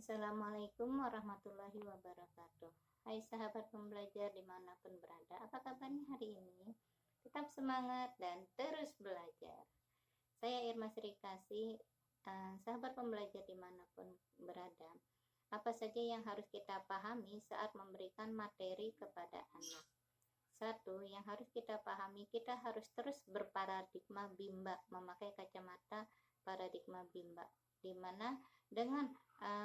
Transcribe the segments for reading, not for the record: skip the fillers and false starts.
Assalamualaikum warahmatullahi wabarakatuh. Hai sahabat pembelajar dimanapun berada, apa kabarnya hari ini? Tetap semangat dan terus belajar. Saya Irma Sri Kasih, sahabat pembelajar dimanapun berada. Apa saja yang harus kita pahami saat memberikan materi kepada anak? Satu, yang harus kita pahami, kita harus terus berparadigma bimba, memakai kacamata paradigma bimba, di mana dengan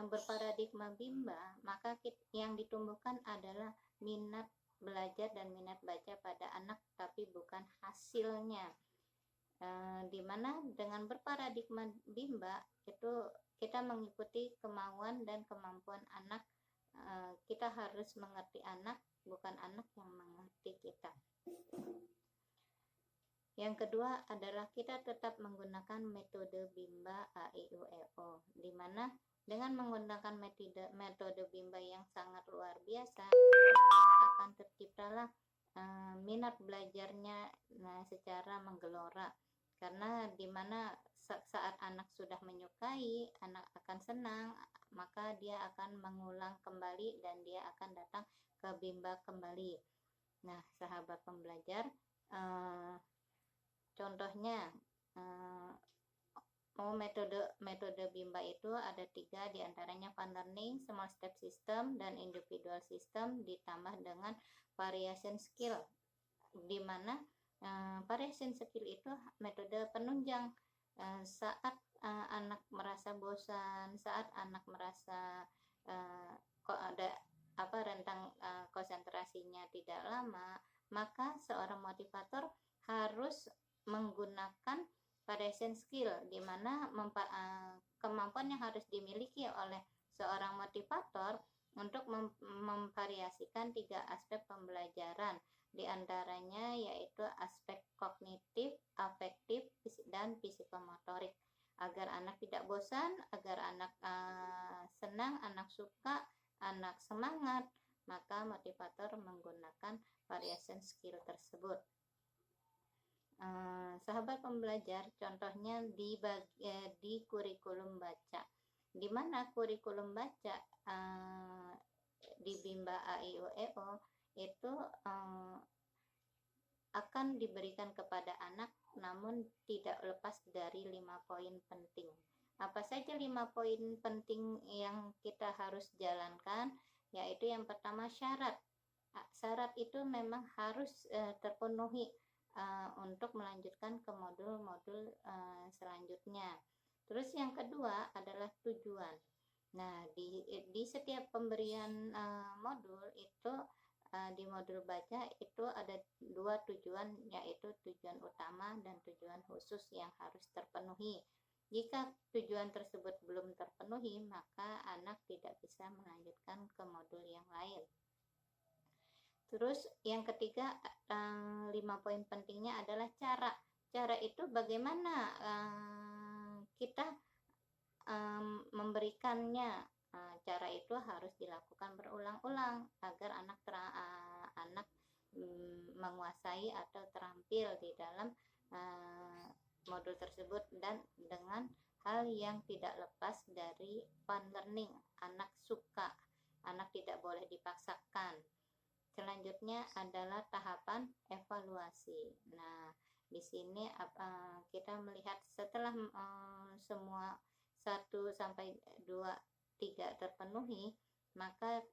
berparadigma bimba, maka yang ditumbuhkan adalah minat belajar dan minat baca pada anak, tapi bukan hasilnya. Di mana dengan berparadigma bimba itu kita mengikuti kemauan dan kemampuan anak. Kita harus mengerti anak, bukan anak yang mengerti kita. Yang kedua adalah kita tetap menggunakan metode bimba A-I-U-E-O, di mana dengan menggunakan metode bimba yang sangat luar biasa, akan terciptalah minat belajarnya secara menggelora. Karena dimana saat anak sudah menyukai, anak akan senang, maka dia akan mengulang kembali dan dia akan datang ke bimba kembali. Nah, sahabat pembelajar, contohnya metode bimba itu ada 3, diantaranya fun learning, small step system, dan individual system, ditambah dengan variation skill, di mana variation skill itu metode penunjang. Saat anak merasa bosan, saat anak merasa kok ada rentang konsentrasinya tidak lama, maka seorang motivator harus menggunakan variation skill, di mana kemampuan yang harus dimiliki oleh seorang motivator untuk memvariasikan 3 aspek pembelajaran, di antaranya yaitu aspek kognitif, afektif, dan psikomotorik, agar anak tidak bosan, agar anak senang, anak suka, anak semangat, maka motivator menggunakan variation skill tersebut. Sahabat pembelajar, contohnya di kurikulum baca, di mana kurikulum baca di bimba A-I-U-E-O itu akan diberikan kepada anak, namun tidak lepas dari 5 poin penting. Apa saja 5 poin penting yang kita harus jalankan? Yaitu yang pertama, syarat. Syarat itu memang harus terpenuhi untuk melanjutkan ke modul-modul selanjutnya. Terus yang kedua adalah tujuan. Nah, di setiap pemberian modul itu, di modul baca itu ada 2 tujuan, yaitu tujuan utama dan tujuan khusus yang harus terpenuhi. Jika tujuan tersebut belum terpenuhi, maka anak tidak bisa melanjutkan ke modul yang lain. Terus yang ketiga, 5 poin pentingnya adalah cara. Cara itu bagaimana kita memberikannya. Cara itu harus dilakukan berulang-ulang agar anak menguasai atau terampil di dalam modul tersebut, dan dengan hal yang tidak lepas dari fun learning. Anak suka, anak tidak boleh dipaksakan. Selanjutnya adalah tahapan evaluasi. Nah, di sini kita melihat setelah semua 1 sampai 2, 3 terpenuhi, maka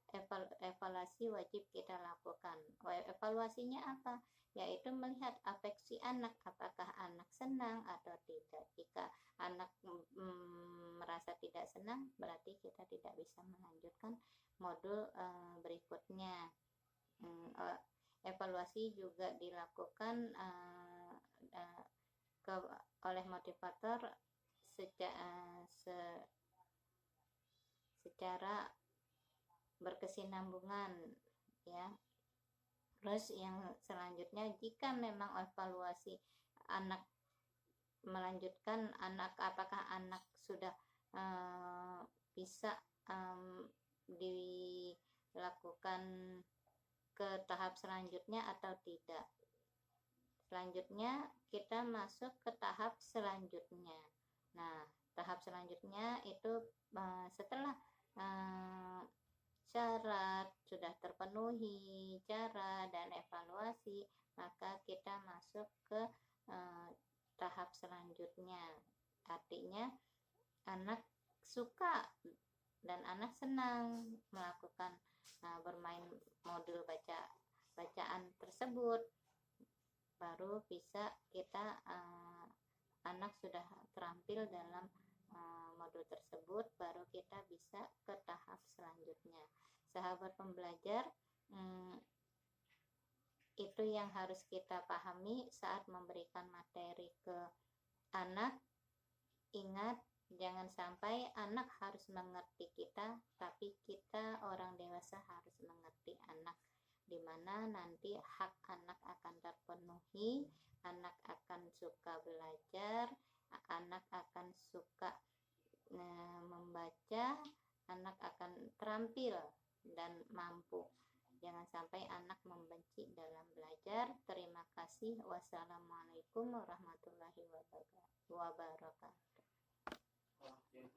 evaluasi wajib kita lakukan. Evaluasinya apa? Yaitu melihat afeksi anak, apakah anak senang atau tidak. Jika anak merasa tidak senang, berarti kita tidak bisa melanjutkan modul berikutnya. Evaluasi juga dilakukan oleh motivator secara berkesinambungan, ya. Terus yang selanjutnya, jika memang evaluasi anak melanjutkan, apakah anak sudah bisa dilakukan ke tahap selanjutnya atau tidak. Selanjutnya kita masuk ke tahap selanjutnya. Nah, tahap selanjutnya itu setelah syarat, sudah terpenuhi cara dan evaluasi, maka kita masuk ke tahap selanjutnya. Artinya anak suka dan anak senang melakukan bermain modul bacaan tersebut, baru bisa kita anak sudah terampil dalam modul tersebut, baru kita bisa ke tahap selanjutnya. Sahabat pembelajar, itu yang harus kita pahami saat memberikan materi ke anak. Ingat, jangan sampai anak harus mengerti kita, tapi kita orang dewasa harus mengerti anak, dimana nanti hak anak akan terpenuhi, anak akan suka belajar, anak akan suka membaca, anak akan terampil dan mampu. Jangan sampai anak membenci dalam belajar. Terima kasih. Wassalamualaikum warahmatullahi